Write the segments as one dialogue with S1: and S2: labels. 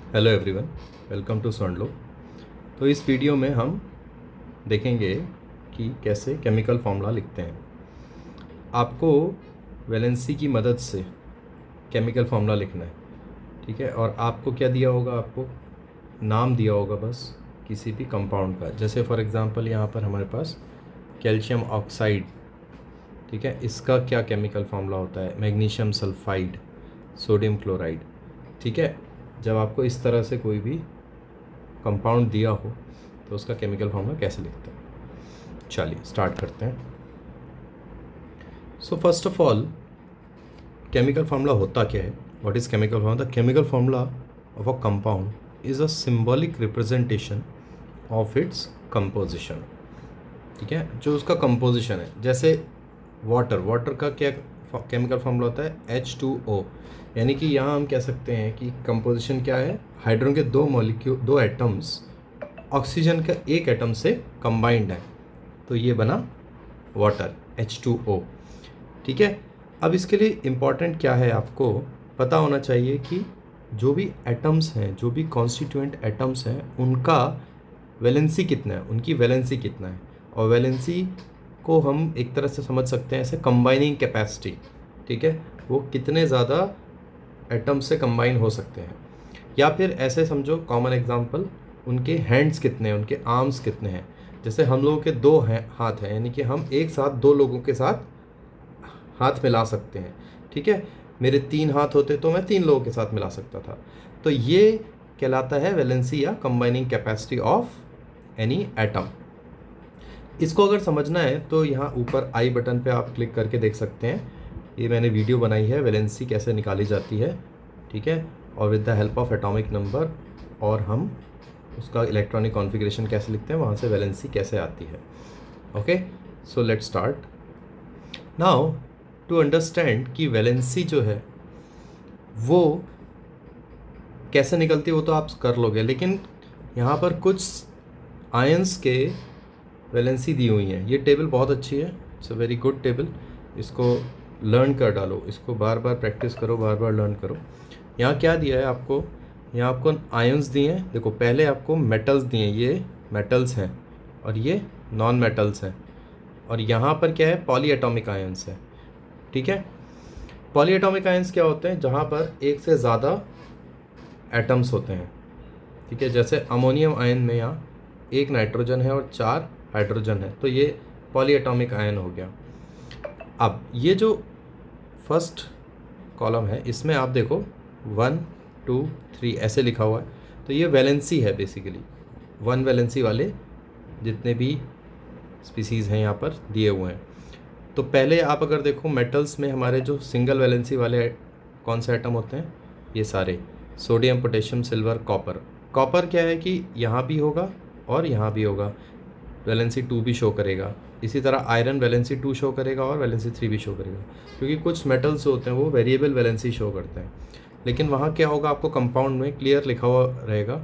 S1: Hello everyone, welcome to स्वर्ण लो। तो इस वीडियो में हम देखेंगे कि कैसे केमिकल फार्मूला लिखते हैं। आपको वैलेंसी की मदद से केमिकल फार्मूला लिखना है, ठीक है। और आपको क्या दिया होगा, आपको नाम दिया होगा बस किसी भी कंपाउंड का। जैसे फॉर एग्जांपल यहाँ पर हमारे पास कैल्शियम ऑक्साइड, ठीक है, इसका क्या केमिकल फार्मूला होता है, मैग्नीशियम सल्फाइड, सोडियम क्लोराइड, ठीक है। जब आपको इस तरह से कोई भी कंपाउंड दिया हो तो उसका केमिकल फार्मूला कैसे लिखते हैं, चलिए स्टार्ट करते हैं। So first of all, chemical formula होता क्या है, what is chemical formula? The chemical formula of a compound is a symbolic representation of its composition, ठीक है। जो उसका कंपोजिशन है, जैसे वाटर का क्या केमिकल फार्मूला होता है, H2O। यानी कि यहाँ हम कह सकते हैं कि कंपोजिशन क्या है, हाइड्रोजन के दो मॉलिक्यूल, दो एटम्स ऑक्सीजन का एक एटम से कंबाइंड है, तो ये बना वाटर, H2O, ठीक है। अब इसके लिए इम्पॉर्टेंट क्या है, आपको पता होना चाहिए कि जो भी एटम्स हैं, जो भी कॉन्स्टिट्यूएंट एटम्स हैं, उनका वैलेंसी कितना है, उनकी वैलेंसी कितना है। और वैलेंसी को हम एक तरह से समझ सकते हैं ऐसे कंबाइनिंग कैपेसिटी, ठीक है, वो कितने ज़्यादा एटम से कंबाइन हो सकते हैं। या फिर ऐसे समझो, कॉमन एग्जांपल, उनके हैंड्स कितने हैं, उनके आर्म्स कितने हैं। जैसे हम लोगों के दो हाथ हैं, यानी कि हम एक साथ दो लोगों के साथ हाथ मिला सकते हैं, ठीक है। मेरे 3 हाथ होते तो मैं 3 लोगों के साथ मिला सकता था। तो ये कहलाता है वैलेंसी या combining capacity of any atom. इसको अगर समझना है तो यहाँ ऊपर आई बटन पे आप क्लिक करके देख सकते हैं, ये मैंने वीडियो बनाई है, वैलेंसी कैसे निकाली जाती है, ठीक है, और with the help of atomic number, और हम उसका इलेक्ट्रॉनिक कॉन्फ़िगरेशन कैसे लिखते हैं, वहाँ से वैलेंसी कैसे आती है। Okay, so let's start now to understand कि वैलेंसी जो है वो कैसे निकलती है, वो तो आप कर लोगे, लेकिन यहाँ पर कुछ आयंस के वैलेंसी दी हुई है। ये टेबल बहुत अच्छी है, it's a very good table, इसको लर्न कर डालो, इसको बार बार प्रैक्टिस करो, बार बार लर्न करो। यहाँ क्या दिया है आपको, यहाँ आपको आयंस दिए हैं। देखो, पहले आपको मेटल्स दिए हैं, ये मेटल्स हैं और ये नॉन मेटल्स हैं। और यहाँ पर क्या है, पॉली एटॉमिक आयंस है, ठीक है। पॉली एटॉमिक आयंस क्या होते हैं, जहाँ पर एक से ज़्यादा एटम्स होते हैं, ठीक है। जैसे अमोनियम आयन में यहाँ एक नाइट्रोजन है और 4 हाइड्रोजन है, तो ये पॉली एटॉमिक आयन हो गया। अब ये जो फर्स्ट कॉलम है, इसमें आप देखो 1 2 3 ऐसे लिखा हुआ है, तो ये वैलेंसी है बेसिकली, 1 वैलेंसी वाले जितने भी स्पीसीज़ हैं यहाँ पर दिए हुए हैं। तो पहले आप अगर देखो, मेटल्स में हमारे जो सिंगल वैलेंसी वाले कौन से एटम होते हैं, ये सारे sodium, potassium, silver, copper. Copper क्या है कि यहाँ भी होगा और यहाँ भी होगा, वैलेंसी 2 भी शो करेगा। इसी तरह आयरन वैलेंसी 2 शो करेगा और वैलेंसी 3 भी शो करेगा, क्योंकि कुछ मेटल्स होते हैं वो वेरिएबल वैलेंसी शो करते हैं। लेकिन वहाँ क्या होगा, आपको कंपाउंड में क्लियर लिखा हुआ रहेगा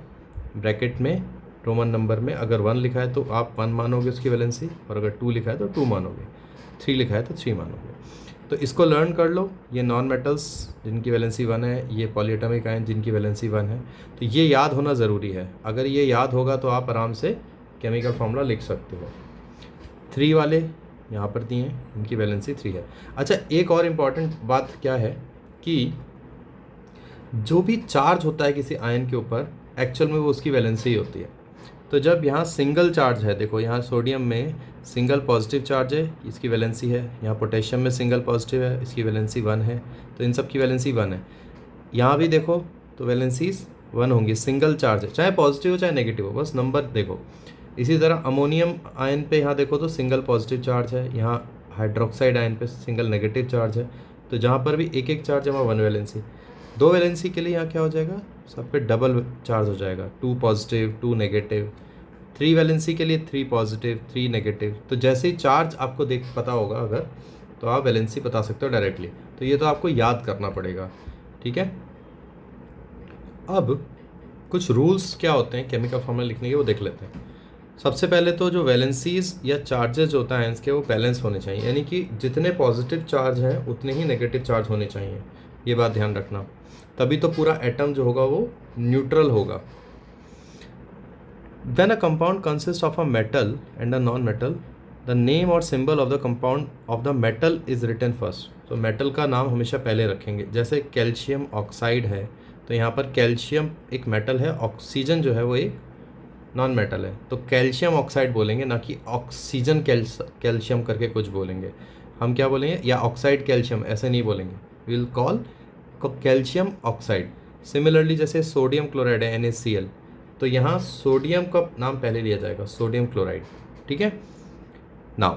S1: ब्रैकेट में, रोमन नंबर में, अगर 1 लिखा है तो आप 1 मानोगे उसकी वैलेंसी, और अगर 2 लिखा है तो 2 मानोगे, 3 लिखा है तो 3 मानोगे। तो इसको लर्न कर लो। ये नॉन मेटल्स जिनकी वैलेंसी 1 है, ये पॉलीएटॉमिक आयन जिनकी वैलेंसी 1 है। तो ये याद होना ज़रूरी है, अगर ये याद होगा तो आप आराम से केमिकल फार्मूला लिख सकते हो। 3 वाले यहाँ पर दिए हैं, इनकी वैलेंसी 3 है। अच्छा, एक और इम्पॉर्टेंट बात क्या है कि जो भी चार्ज होता है किसी आयन के ऊपर, एक्चुअल में वो उसकी वैलेंसी ही होती है। तो जब यहाँ सिंगल चार्ज है, देखो यहाँ सोडियम में सिंगल पॉजिटिव चार्ज है, इसकी वैलेंसी है। यहाँ पोटेशियम में सिंगल पॉजिटिव है, इसकी वैलेंसी 1 है, तो इन सब की वैलेंसी 1 है। यहाँ भी देखो तो वैलेंसीज 1 होंगी, सिंगल चार्ज है, चाहे पॉजिटिव हो चाहे नेगेटिव हो, बस नंबर देखो। इसी तरह अमोनियम आयन पे यहाँ देखो तो सिंगल पॉजिटिव चार्ज है, यहाँ हाइड्रोक्साइड आयन पे सिंगल नेगेटिव चार्ज है। तो जहाँ पर भी एक एक चार्ज है वहाँ 1 वैलेंसी। 2 वैलेंसी के लिए यहाँ क्या हो जाएगा, सब पे डबल चार्ज हो जाएगा, 2 पॉजिटिव 2 नेगेटिव। 3 वैलेंसी के लिए 3 पॉजिटिव 3 नेगेटिव। तो जैसे ही चार्ज आपको देख पता होगा अगर, तो आप वैलेंसी बता सकते हो डायरेक्टली। तो ये तो आपको याद करना पड़ेगा, ठीक है। अब कुछ रूल्स क्या होते हैं केमिकल फार्मूला लिखने के, वो देख लेते हैं। सबसे पहले तो जो वैलेंसीज या चार्जेज होता है इसके, वो बैलेंस होने चाहिए, यानी कि जितने पॉजिटिव चार्ज हैं उतने ही नेगेटिव चार्ज होने चाहिए। ये बात ध्यान रखना, तभी तो पूरा एटम जो होगा वो न्यूट्रल होगा। When a compound consists of a metal and a non-metal, the name or symbol of the compound of the metal is written first. तो मेटल का नाम हमेशा पहले रखेंगे। जैसे कैल्शियम ऑक्साइड है, तो यहाँ पर कैल्शियम एक मेटल है, ऑक्सीजन जो है वो एक नॉन मेटल है, तो कैल्शियम ऑक्साइड बोलेंगे, ना कि ऑक्सीजन कैल्शियम करके कुछ बोलेंगे। हम क्या बोलेंगे, या ऑक्साइड कैल्शियम, ऐसे नहीं बोलेंगे, will call calcium oxide. Similarly जैसे सोडियम क्लोराइड है NaCl, तो यहाँ सोडियम का नाम पहले लिया जाएगा, सोडियम क्लोराइड। ठीक है। नाउ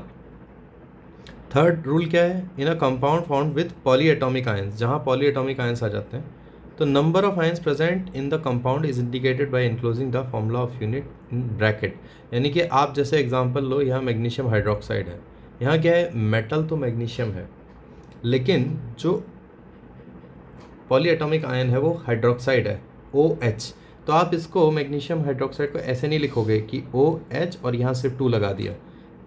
S1: थर्ड रूल क्या है, in a compound found with polyatomic ions, जहाँ पॉलीएटॉमिक आयंस आ जाते हैं, तो number of ions present in the compound is indicated by enclosing the formula of unit in bracket. यानी कि आप जैसे एग्जांपल लो, यहाँ मैग्नीशियम हाइड्रोक्साइड है, यहाँ क्या है, मेटल तो मैग्नीशियम है, लेकिन जो पॉलीएटॉमिक आयन है वो हाइड्रोक्साइड है, OH। तो आप इसको मैग्नीशियम हाइड्रोक्साइड को ऐसे नहीं लिखोगे कि OH और यहाँ से 2 लगा दिया,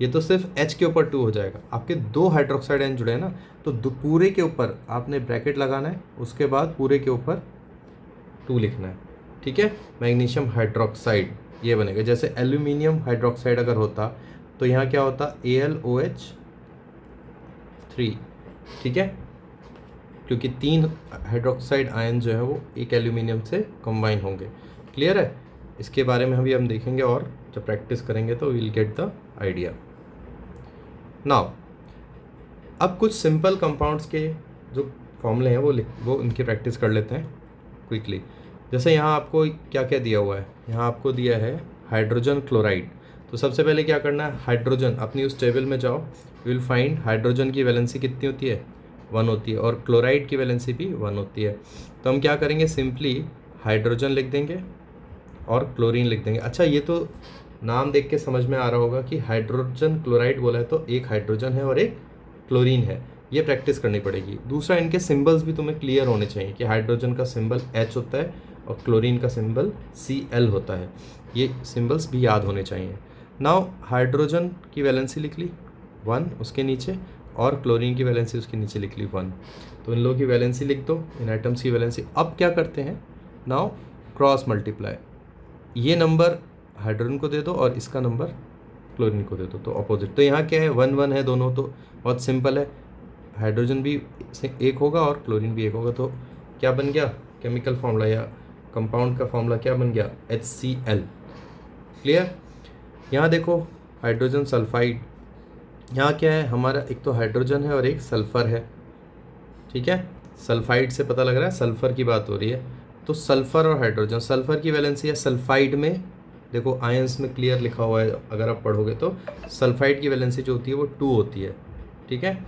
S1: ये तो सिर्फ H के ऊपर 2 हो जाएगा। आपके 2 हाइड्रोक्साइड आयन जुड़े हैं ना, तो पूरे के ऊपर आपने ब्रैकेट लगाना है, उसके बाद पूरे के ऊपर 2 लिखना है। ठीक है, मैग्नीशियम हाइड्रोक्साइड ये बनेगा। जैसे एल्यूमिनियम हाइड्रोक्साइड अगर होता तो यहाँ क्या होता, AlOH3। ठीक है, क्योंकि 3 हाइड्रोक्साइड आयन जो है वो एक एल्यूमिनियम से कंबाइन होंगे। क्लियर है, इसके बारे में अभी हम देखेंगे और जब प्रैक्टिस करेंगे तो will get the idea. Now अब कुछ सिंपल कंपाउंड्स के जो फॉर्मूले हैं वो उनकी प्रैक्टिस कर लेते हैं क्विकली। जैसे यहाँ आपको क्या क्या दिया हुआ है, यहाँ आपको दिया है हाइड्रोजन क्लोराइड। तो सबसे पहले क्या करना है, हाइड्रोजन अपनी उस टेबल में जाओ, यू विल फाइंड हाइड्रोजन की वैलेंसी कितनी होती है, 1 होती है, और क्लोराइड की वैलेंसी भी 1 होती है। तो हम क्या करेंगे, सिंपली हाइड्रोजन लिख देंगे और क्लोरीन लिख देंगे। अच्छा, ये तो नाम देख के समझ में आ रहा होगा कि हाइड्रोजन क्लोराइड बोला है तो एक हाइड्रोजन है और एक क्लोरीन है, ये प्रैक्टिस करनी पड़ेगी। दूसरा, इनके सिंबल्स भी तुम्हें क्लियर होने चाहिए कि हाइड्रोजन का सिंबल H होता है और क्लोरीन का सिंबल Cl होता है, ये सिंबल्स भी याद होने चाहिए। नाउ हाइड्रोजन की वैलेंसी लिख ली 1 उसके नीचे, और क्लोरीन की वैलेंसी उसके नीचे लिख ली 1। तो इन लोगों की वैलेंसी लिख दो, इन आइटम्स की वैलेंसी। अब क्या करते हैं, नाउ क्रॉस मल्टीप्लाई, ये नंबर हाइड्रोजन को दे दो और इसका नंबर क्लोरीन को दे दो, तो अपोजिट। तो यहाँ क्या है, 1 1 है दोनों, तो बहुत सिंपल है, हाइड्रोजन भी एक होगा और क्लोरीन भी एक होगा। तो क्या बन गया, केमिकल फार्मूला या कंपाउंड का फार्मूला क्या बन गया, HCl। क्लियर। यहाँ देखो हाइड्रोजन सल्फाइड, यहाँ क्या है हमारा, एक तो हाइड्रोजन है और एक सल्फ़र है। ठीक है, सल्फाइड से पता लग रहा है सल्फ़र की बात हो रही है। तो सल्फ़र और हाइड्रोजन, सल्फ़र की वैलेंसी है सल्फाइड में, देखो आयंस में क्लियर लिखा हुआ है, अगर आप पढ़ोगे तो सल्फाइड की वैलेंसी जो होती है वो 2 होती है। ठीक है,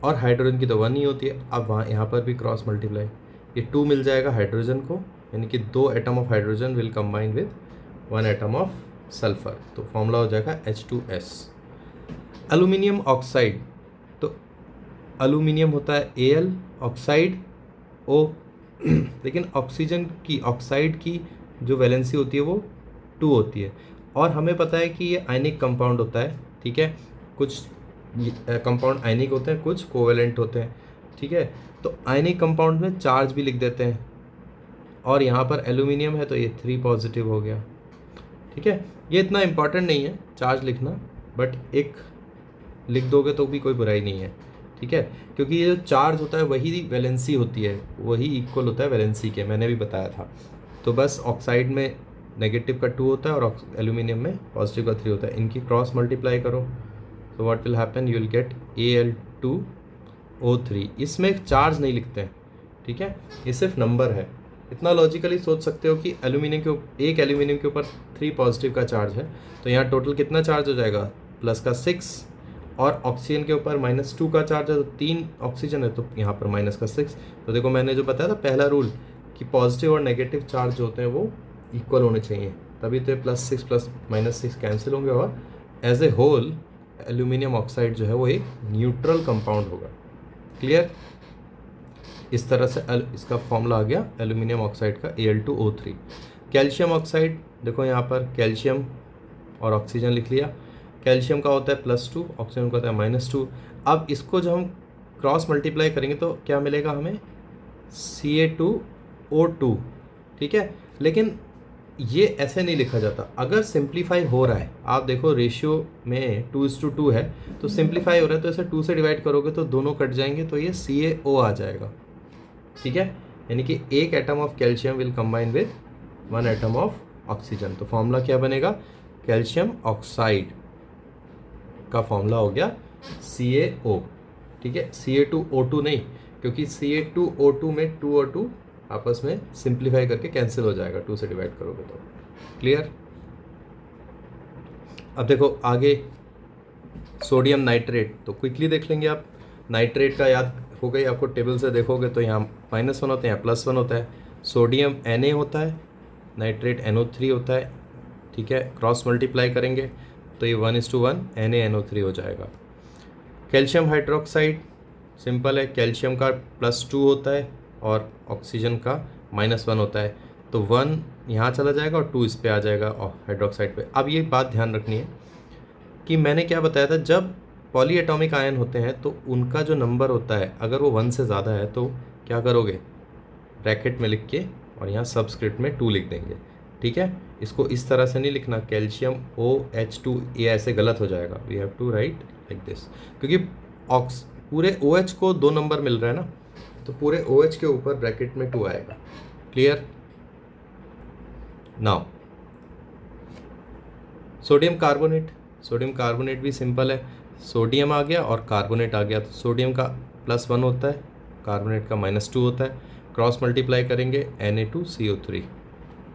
S1: और हाइड्रोजन की तो 1 ही होती है। अब वहाँ यहाँ पर भी क्रॉस मल्टीप्लाई, ये 2 मिल जाएगा हाइड्रोजन को, यानी कि 2 atom of hydrogen will combine with 1 atom of sulphur, तो फॉर्मूला हो जाएगा H2S। एल्यूमिनियम ऑक्साइड, तो एल्यूमिनियम होता है Al ऑक्साइड O, लेकिन ऑक्सीजन की ऑक्साइड की जो वैलेंसी होती है वो 2 होती है, और हमें पता है कि ये आयनिक कंपाउंड होता है। ठीक है, कुछ कंपाउंड आयनिक होते हैं, कुछ कोवेलेंट होते हैं। ठीक है, तो आयनिक कंपाउंड में चार्ज भी लिख देते हैं, और यहाँ पर एल्यूमिनियम है तो ये 3 पॉजिटिव हो गया। ठीक है, ये इतना इम्पॉर्टेंट नहीं है चार्ज लिखना, बट एक लिख दोगे तो भी कोई बुराई नहीं है। ठीक है, क्योंकि ये जो चार्ज होता है वही वैलेंसी होती है, वही इक्वल होता है वैलेंसी के, मैंने भी बताया था। तो बस ऑक्साइड में नेगेटिव का 2 होता है और एल्यूमिनियम में पॉजिटिव का 3 होता है। इनकी क्रॉस मल्टीप्लाई करो तो what will happen, you will get Al2O3। इसमें चार्ज नहीं लिखते हैं, ठीक है, ये सिर्फ नंबर है। इतना लॉजिकली सोच सकते हो कि एल्यूमिनियम के एक एल्यूमिनियम के ऊपर 3 पॉजिटिव का चार्ज है, तो यहाँ टोटल कितना चार्ज हो जाएगा, प्लस का 6, और ऑक्सीजन के ऊपर -2 का चार्ज है, तो 3 ऑक्सीजन है तो यहाँ पर माइनस का 6। तो देखो मैंने जो बताया था पहला रूल कि पॉजिटिव और नेगेटिव चार्ज जो होते हैं वो इक्वल होने चाहिए, तभी तो +6 प्लस -6 कैंसिल होंगे, और as a whole aluminium oxide जो है वो एक न्यूट्रल कंपाउंड होगा। क्लियर, इस तरह से इसका फॉर्मूला आ गया एल्यूमिनियम ऑक्साइड का Al2O3। कैल्शियम ऑक्साइड, देखो यहाँ पर कैल्शियम और ऑक्सीजन लिख लिया, कैल्शियम का होता है +2, ऑक्सीजन का होता है -2। अब इसको जब हम क्रॉस मल्टीप्लाई करेंगे तो क्या मिलेगा हमें, CA2O2, ठीक है। लेकिन ये ऐसे नहीं लिखा जाता। अगर सिंप्लीफाई हो रहा है, आप देखो रेशियो में 2:2 है, तो सिंप्लीफाई हो रहा है तो इसे 2 से डिवाइड करोगे तो दोनों कट जाएंगे, तो ये CaO आ जाएगा, ठीक है। यानी कि एक atom of calcium will combine with 1 atom of oxygen. तो फॉर्मूला क्या बनेगा, कैल्शियम ऑक्साइड का फॉर्मूला हो गया CaO, ठीक है। CA2O2 नहीं, क्योंकि CA2O2 में 2 और 2 आपस में सिंप्लीफाई करके कैंसिल हो जाएगा 2 से डिवाइड करोगे तो। क्लियर। अब देखो आगे सोडियम नाइट्रेट, तो क्विकली देख लेंगे आप। नाइट्रेट का याद हो गई आपको, टेबल से देखोगे तो यहाँ -1 होता है, यहाँ +1 होता है। सोडियम Na होता है, नाइट्रेट NO3 होता है, ठीक है। क्रॉस मल्टीप्लाई करेंगे तो ये 1:1 NaNO3 हो जाएगा। कैल्शियम हाइड्रोक्साइड सिंपल है, कैल्शियम का +2 होता है और ऑक्सीजन का -1 होता है, तो 1 यहाँ चला जाएगा और 2 इस पे आ जाएगा और हाइड्रोक्साइड पे। अब ये बात ध्यान रखनी है कि मैंने क्या बताया था, जब पॉली एटॉमिक आयन होते हैं तो उनका जो नंबर होता है अगर वो 1 से ज़्यादा है तो क्या करोगे, ब्रैकेट में लिख के और यहाँ सबस्क्रिप्ट में 2 लिख देंगे, ठीक है। इसको इस तरह से नहीं लिखना कैल्शियम OH2, ये ऐसे गलत हो जाएगा। We have to write like this, क्योंकि पूरे OH को 2 नंबर मिल रहा है ना, तो पूरे OH के ऊपर ब्रैकेट में 2 आएगा। Clear. Now sodium carbonate, sodium carbonate भी सिंपल है, सोडियम आ गया और कार्बोनेट आ गया, तो सोडियम का +1 होता है, कार्बोनेट का -2 होता है। क्रॉस मल्टीप्लाई करेंगे Na2CO3।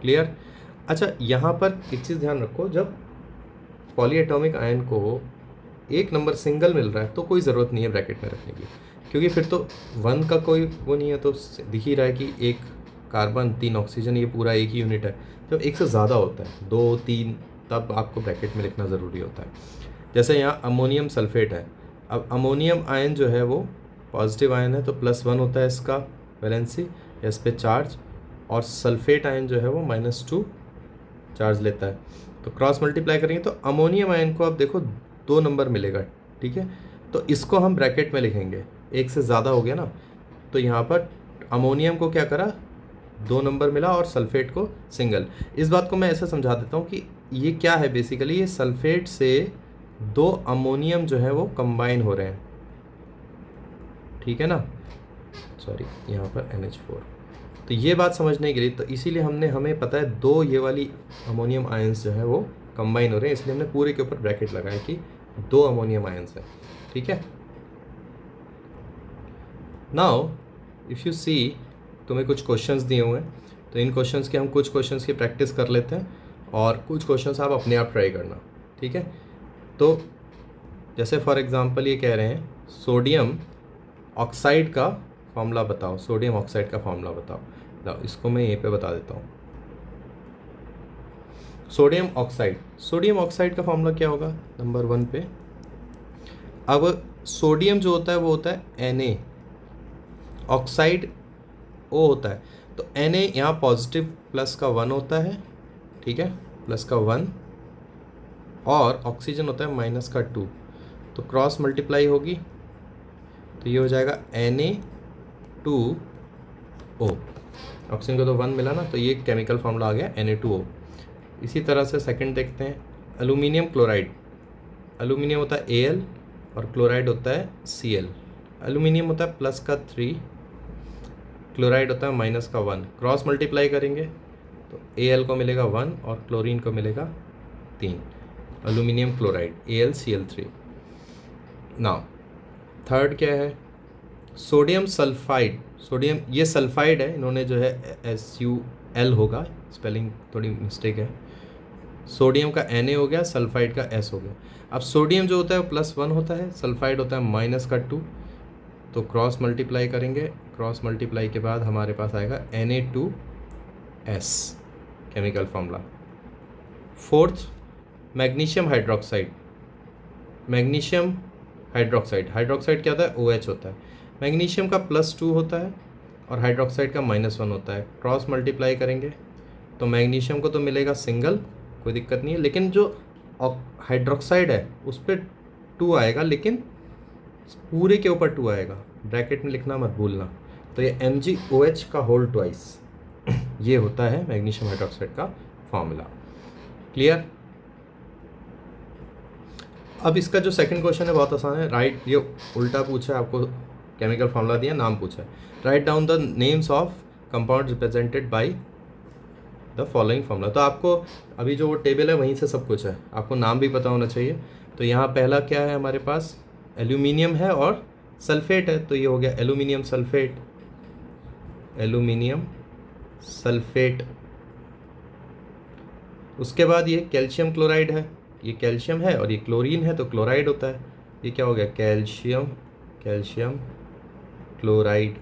S1: क्लियर। अच्छा यहाँ पर एक चीज़ ध्यान रखो, जब पॉली एटॉमिक आयन को एक नंबर सिंगल मिल रहा है तो कोई ज़रूरत नहीं है ब्रैकेट में रखने की, क्योंकि फिर तो 1 का कोई वो नहीं है, तो दिख ही रहा है कि 1 कार्बन 3 ऑक्सीजन, ये पूरा एक ही यूनिट है। जब एक से ज़्यादा होता है 2 3, तब आपको ब्रैकेट में लिखना ज़रूरी होता है। जैसे यहाँ अमोनियम सल्फेट है, अब अमोनियम आयन जो है वो पॉजिटिव आयन है, तो +1 होता है इसका वैलेंसी, इस पे चार्ज, और सल्फेट आयन जो है वो -2 चार्ज लेता है। तो क्रॉस मल्टीप्लाई करेंगे तो अमोनियम आयन को अब देखो 2 नंबर मिलेगा, ठीक है। तो इसको हम ब्रैकेट में लिखेंगे, एक से ज़्यादा हो गया ना, तो यहाँ पर अमोनियम को क्या करा, 2 नंबर मिला और सल्फेट को सिंगल। इस बात को मैं ऐसे समझा देता हूँ कि ये क्या है, बेसिकली ये सल्फेट से 2 अमोनियम जो है वो कंबाइन हो रहे हैं, ठीक है ना। सॉरी यहाँ पर NH4, तो ये बात समझने के लिए, तो इसीलिए हमें पता है 2 ये वाली अमोनियम आयंस जो है वो कंबाइन हो रहे हैं, इसलिए हमने पूरे के ऊपर ब्रैकेट लगाया कि 2 अमोनियम आयंस है, ठीक है। नाउ इफ़ यू सी, तुम्हें कुछ क्वेश्चंस दिए हुए हैं, तो इन क्वेश्चंस के हम कुछ क्वेश्चंस की प्रैक्टिस कर लेते हैं और कुछ क्वेश्चंस आप अपने आप ट्राई करना, ठीक है। तो जैसे फॉर एग्जांपल ये कह रहे हैं सोडियम ऑक्साइड का फॉर्मूला बताओ, सोडियम ऑक्साइड का फॉर्मूला बताओ। लाओ इसको मैं यहीं पे बता देता हूँ। सोडियम ऑक्साइड का फॉर्मूला क्या होगा, नंबर 1 पे। अब सोडियम जो होता है वो होता है Na, ऑक्साइड O होता है, तो Na यहाँ पॉजिटिव प्लस का 1 होता है, ठीक है, प्लस का 1, और ऑक्सीजन होता है माइनस का 2, तो क्रॉस मल्टीप्लाई होगी तो ये हो जाएगा Na2O। ऑक्सीजन को तो 1 मिला ना, तो ये केमिकल फॉर्मूला आ गया Na2O। इसी तरह से सेकंड देखते हैं, एल्यूमिनियम क्लोराइड। एल्यूमिनियम होता है Al और क्लोराइड होता है Cl। एल्यूमिनियम होता है प्लस का 3, क्लोराइड होता है माइनस का 1। क्रॉस मल्टीप्लाई करेंगे तो Al को मिलेगा 1 और क्लोरीन को मिलेगा 3, aluminium chloride AlCl3। Now third क्या है, सोडियम सल्फाइड। सोडियम ये सल्फाइड है, इन्होंने जो है SUL होगा, स्पेलिंग थोड़ी मिस्टेक है। सोडियम का Na हो गया, सल्फाइड का S हो गया। अब सोडियम जो होता है वो +1 होता है, सल्फाइड होता है माइनस का 2, तो क्रॉस मल्टीप्लाई करेंगे, क्रॉस मल्टीप्लाई के बाद हमारे पास आएगा Na2S chemical formula. Fourth magnesium hydroxide. Hydroxide क्या होता है, OH होता है। मैग्नीशियम का +2 होता है और हाइड्रोक्साइड का -1 होता है। क्रॉस मल्टीप्लाई करेंगे तो मैग्नीशियम को तो मिलेगा सिंगल, कोई दिक्कत नहीं है, लेकिन जो हाइड्रोक्साइड है उस पर 2 आएगा, लेकिन पूरे के ऊपर 2 आएगा, ब्रैकेट में लिखना मत भूलना। तो ये MgOH का होल ट्वाइस ये होता है मैग्नीशियम हाइड्रोक्साइड का फॉर्मूला। क्लियर? अब इसका जो सेकंड क्वेश्चन है बहुत आसान है। राइट, ये उल्टा पूछा है आपको, केमिकल फॉर्मूला दिया, नाम पूछा है। Write down the names of compound represented by the following formula. तो आपको अभी जो वो टेबल है वहीं से सब कुछ है, आपको नाम भी पता होना चाहिए। तो यहाँ पहला क्या है हमारे पास, एल्यूमिनियम है और सल्फेट है, तो ये हो गया एल्यूमिनियम सल्फेट, एल्यूमिनियम सल्फेट। उसके बाद ये कैल्शियम क्लोराइड है, ये कैल्शियम है और ये क्लोरीन है तो क्लोराइड होता है, ये क्या हो गया कैल्शियम, कैल्शियम क्लोराइड।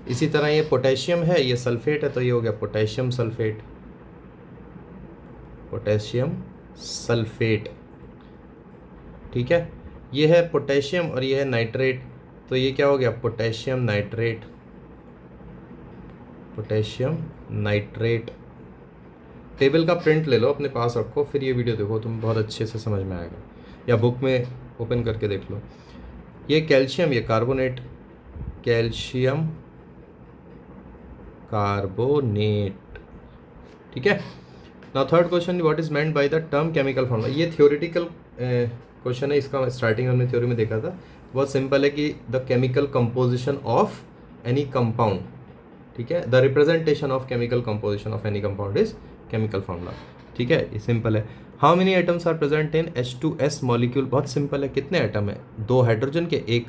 S1: इसी तरह ये पोटेशियम है, ये सल्फेट है तो ये हो गया पोटेशियम सल्फेट, पोटेशियम सल्फेट। ठीक है, ये है पोटेशियम और ये है नाइट्रेट, तो ये क्या हो गया potassium nitrate, potassium nitrate. Table का प्रिंट ले लो अपने पास रखो, फिर ये वीडियो देखो, तुम बहुत अच्छे से समझ में आएगा, या बुक में ओपन करके देख लो। ये कैल्शियम, ये कार्बोनेट, कैल्शियम कार्बोनेट। ठीक है। Now third question, what is meant by the term chemical formula. ये थियोरेटिकल क्वेश्चन है, इसका स्टार्टिंग हमने थ्योरी में देखा था। बहुत सिंपल है कि the chemical composition of any compound, ठीक है, the representation of chemical composition of any compound is chemical formula. ठीक है, ये सिंपल है। How many atoms are present in H2S molecule. बहुत सिंपल है, कितने एटम है, 2 हाइड्रोजन के, 1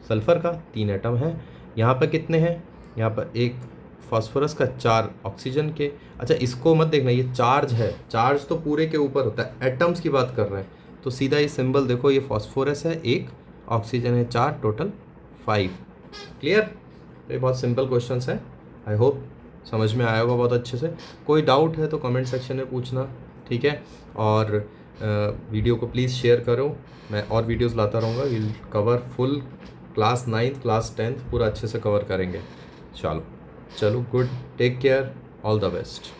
S1: सल्फर का, 3 एटम है। यहाँ पर कितने हैं, यहाँ पर 1 फास्फोरस का, 4 ऑक्सीजन के। अच्छा, इसको मत देखना, ये चार्ज है, चार्ज तो पूरे के ऊपर होता है, एटम्स की बात कर रहे हैं, तो सीधा ये सिंबल देखो, ये फास्फोरस है 1, ऑक्सीजन है 4, टोटल 5। क्लियर? तो ये बहुत सिंपल क्वेश्चन है, आई होप समझ में आया होगा बहुत अच्छे से। कोई डाउट है तो कमेंट सेक्शन में पूछना, ठीक है। और वीडियो को प्लीज़ शेयर करो, मैं और वीडियोस लाता रहूँगा। Will cover full class 9th class 10th पूरा अच्छे से कवर करेंगे। चलो good, take care, all the best.